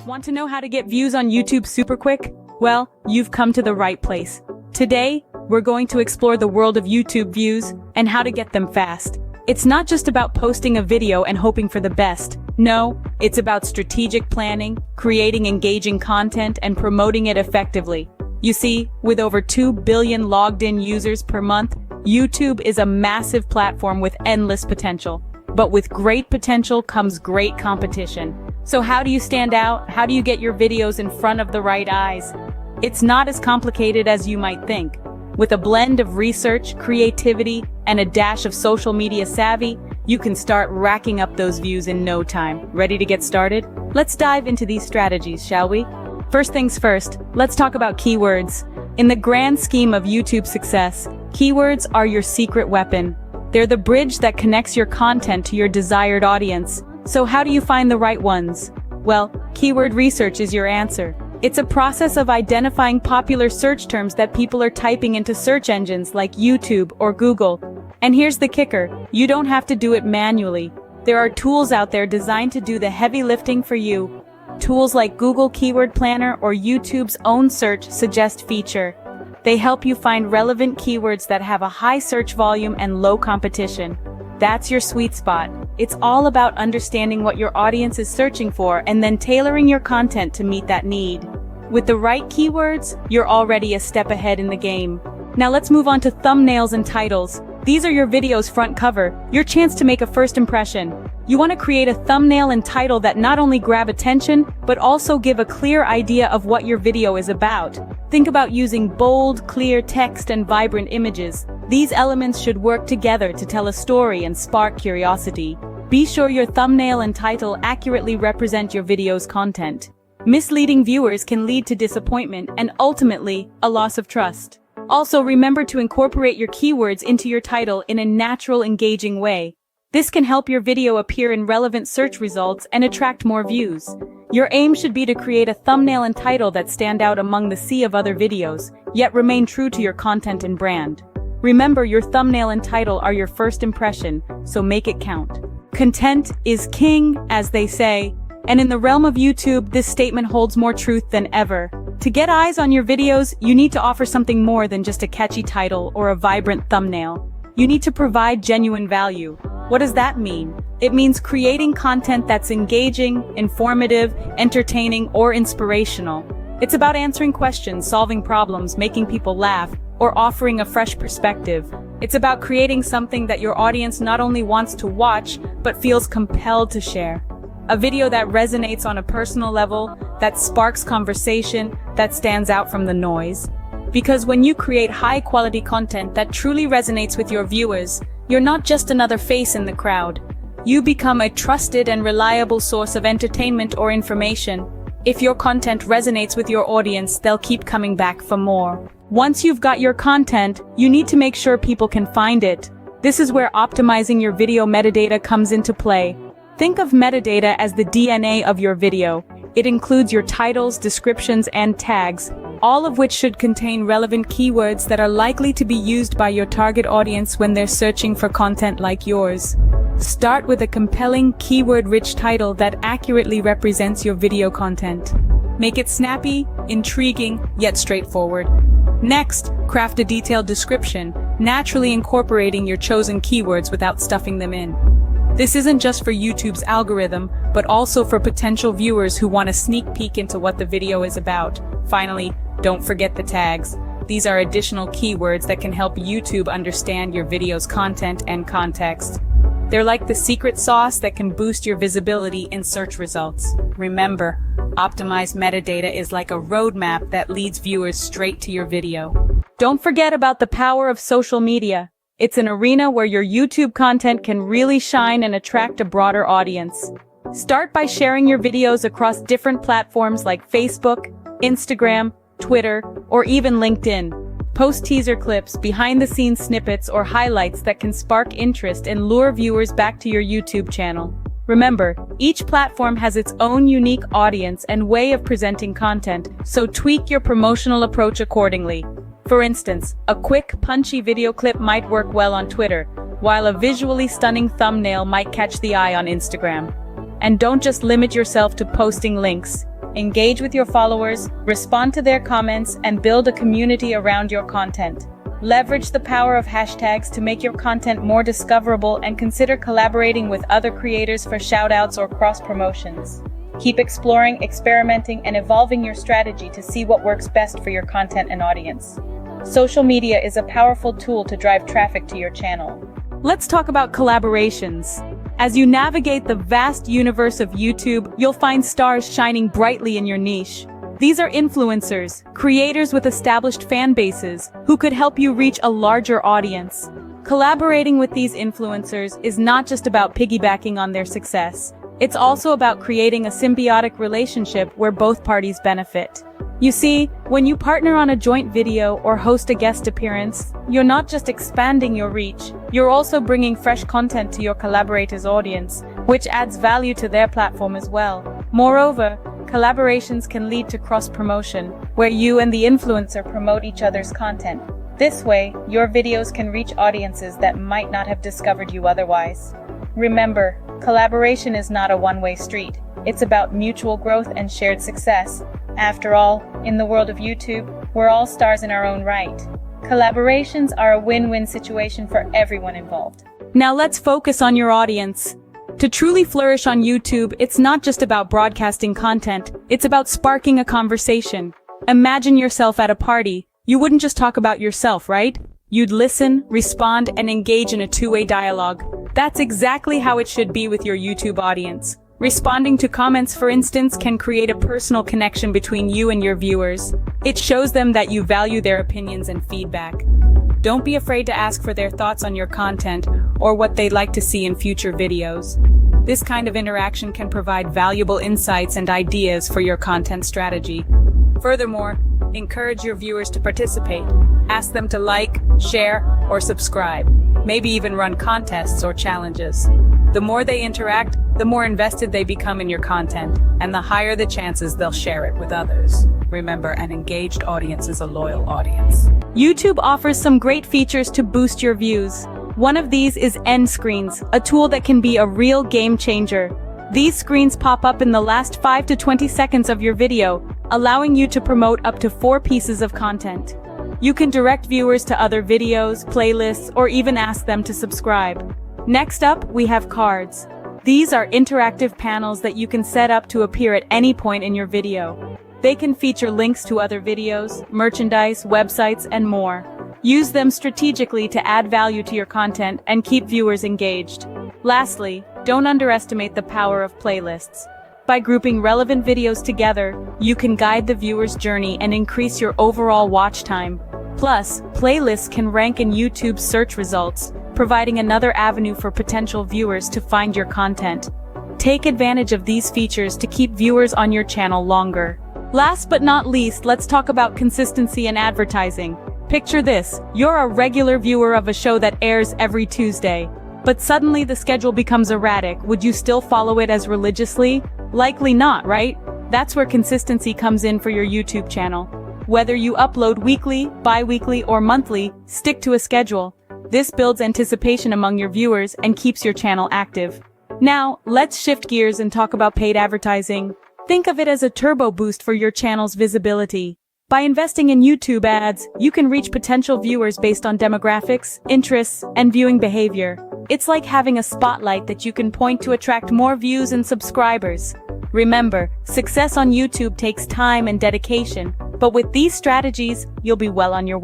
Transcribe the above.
Want to know how to get views on YouTube super quick? Well, you've come to the right place. Today, we're going to explore the world of YouTube views and how to get them fast. It's not just about posting a video and hoping for the best. No, it's about strategic planning, creating engaging content, and promoting it effectively. You see, with over 2 billion logged-in users per month, YouTube is a massive platform with endless potential. But with great potential comes great competition. So how do you stand out? How do you get your videos in front of the right eyes? It's not as complicated as you might think. With a blend of research, creativity, and a dash of social media savvy, you can start racking up those views in no time. Ready to get started? Let's dive into these strategies, shall we? First things first, let's talk about keywords. In the grand scheme of YouTube success, keywords are your secret weapon. They're the bridge that connects your content to your desired audience. So how do you find the right ones? Well, keyword research is your answer. It's a process of identifying popular search terms that people are typing into search engines like YouTube or Google. And here's the kicker, you don't have to do it manually. There are tools out there designed to do the heavy lifting for you. Tools like Google Keyword Planner or YouTube's own Search Suggest feature. They help you find relevant keywords that have a high search volume and low competition. That's your sweet spot. It's all about understanding what your audience is searching for and then tailoring your content to meet that need. With the right keywords, you're already a step ahead in the game. Now let's move on to thumbnails and titles. These are your video's front cover, your chance to make a first impression. You want to create a thumbnail and title that not only grab attention, but also give a clear idea of what your video is about. Think about using bold, clear text and vibrant images. These elements should work together to tell a story and spark curiosity. Be sure your thumbnail and title accurately represent your video's content. Misleading viewers can lead to disappointment and ultimately, a loss of trust. Also, remember to incorporate your keywords into your title in a natural, engaging way. This can help your video appear in relevant search results and attract more views. Your aim should be to create a thumbnail and title that stand out among the sea of other videos, yet remain true to your content and brand. Remember, your thumbnail and title are your first impression, so make it count. Content is king, as they say, and in the realm of YouTube, this statement holds more truth than ever. To get eyes on your videos, you need to offer something more than just a catchy title or a vibrant thumbnail. You need to provide genuine value. What does that mean? It means creating content that's engaging, informative, entertaining, or inspirational. It's about answering questions, solving problems, making people laugh, or offering a fresh perspective. It's about creating something that your audience not only wants to watch, but feels compelled to share. A video that resonates on a personal level, that sparks conversation, that stands out from the noise. Because when you create high-quality content that truly resonates with your viewers, you're not just another face in the crowd. You become a trusted and reliable source of entertainment or information. If your content resonates with your audience, they'll keep coming back for more. Once you've got your content, you need to make sure people can find it. This is where optimizing your video metadata comes into play. Think of metadata as the DNA of your video. It includes your titles, descriptions, and tags, all of which should contain relevant keywords that are likely to be used by your target audience when they're searching for content like yours. Start with a compelling, keyword-rich title that accurately represents your video content. Make it snappy, intriguing, yet straightforward. Next, craft a detailed description, naturally incorporating your chosen keywords without stuffing them in. This isn't just for YouTube's algorithm, but also for potential viewers who want a sneak peek into what the video is about. Finally, don't forget the tags. These are additional keywords that can help YouTube understand your video's content and context. They're like the secret sauce that can boost your visibility in search results. Remember, optimized metadata is like a roadmap that leads viewers straight to your video. Don't forget about the power of social media. It's an arena where your YouTube content can really shine and attract a broader audience. Start by sharing your videos across different platforms like Facebook, Instagram, Twitter, or even LinkedIn. Post teaser clips, behind-the-scenes snippets, or highlights that can spark interest and lure viewers back to your YouTube channel. Remember, each platform has its own unique audience and way of presenting content, so tweak your promotional approach accordingly. For instance, a quick, punchy video clip might work well on Twitter, while a visually stunning thumbnail might catch the eye on Instagram. And don't just limit yourself to posting links. engage with your followers, respond to their comments, and build a community around your content. Leverage the power of hashtags to make your content more discoverable and consider collaborating with other creators for shoutouts or cross-promotions. Keep exploring, experimenting, and evolving your strategy to see what works best for your content and audience. Social media is a powerful tool to drive traffic to your channel. Let's talk about collaborations. As you navigate the vast universe of YouTube, you'll find stars shining brightly in your niche. These are influencers, creators with established fan bases, who could help you reach a larger audience. Collaborating with these influencers is not just about piggybacking on their success. It's also about creating a symbiotic relationship where both parties benefit. You see, when you partner on a joint video or host a guest appearance, you're not just expanding your reach, you're also bringing fresh content to your collaborators' audience, which adds value to their platform as well. Moreover, collaborations can lead to cross-promotion, where you and the influencer promote each other's content. This way, your videos can reach audiences that might not have discovered you otherwise. Remember, collaboration is not a one-way street. It's about mutual growth and shared success. After all, in the world of YouTube, we're all stars in our own right. Collaborations are a win-win situation for everyone involved. Now let's focus on your audience. To truly flourish on YouTube, it's not just about broadcasting content, it's about sparking a conversation. Imagine yourself at a party. You wouldn't just talk about yourself, right? You'd listen, respond, and engage in a two-way dialogue. That's exactly how it should be with your YouTube audience. Responding to comments, for instance, can create a personal connection between you and your viewers. It shows them that you value their opinions and feedback. Don't be afraid to ask for their thoughts on your content or what they'd like to see in future videos. This kind of interaction can provide valuable insights and ideas for your content strategy. Furthermore, encourage your viewers to participate. Ask them to like, share, or subscribe. Maybe even run contests or challenges. The more they interact, the more invested they become in your content, and the higher the chances they'll share it with others. Remember, an engaged audience is a loyal audience. YouTube offers some great features to boost your views. One of these is end screens, a tool that can be a real game changer. These screens pop up in the last 5 to 20 seconds of your video, allowing you to promote up to 4 pieces of content. You can direct viewers to other videos, playlists, or even ask them to subscribe. Next up, we have cards. These are interactive panels that you can set up to appear at any point in your video. They can feature links to other videos, merchandise, websites, and more. Use them strategically to add value to your content and keep viewers engaged. Lastly, don't underestimate the power of playlists. By grouping relevant videos together, you can guide the viewer's journey and increase your overall watch time. Plus, playlists can rank in YouTube's search results, providing another avenue for potential viewers to find your content. Take advantage of these features to keep viewers on your channel longer. Last but not least, let's talk about consistency and advertising. Picture this, you're a regular viewer of a show that airs every Tuesday. But suddenly the schedule becomes erratic. Would you still follow it as religiously? Likely not, right? That's where consistency comes in for your YouTube channel. Whether you upload weekly, bi-weekly, or monthly, stick to a schedule. This builds anticipation among your viewers and keeps your channel active. Now, let's shift gears and talk about paid advertising. Think of it as a turbo boost for your channel's visibility. By investing in YouTube ads, you can reach potential viewers based on demographics, interests, and viewing behavior. It's like having a spotlight that you can point to attract more views and subscribers. Remember, success on YouTube takes time and dedication, but with these strategies, you'll be well on your way.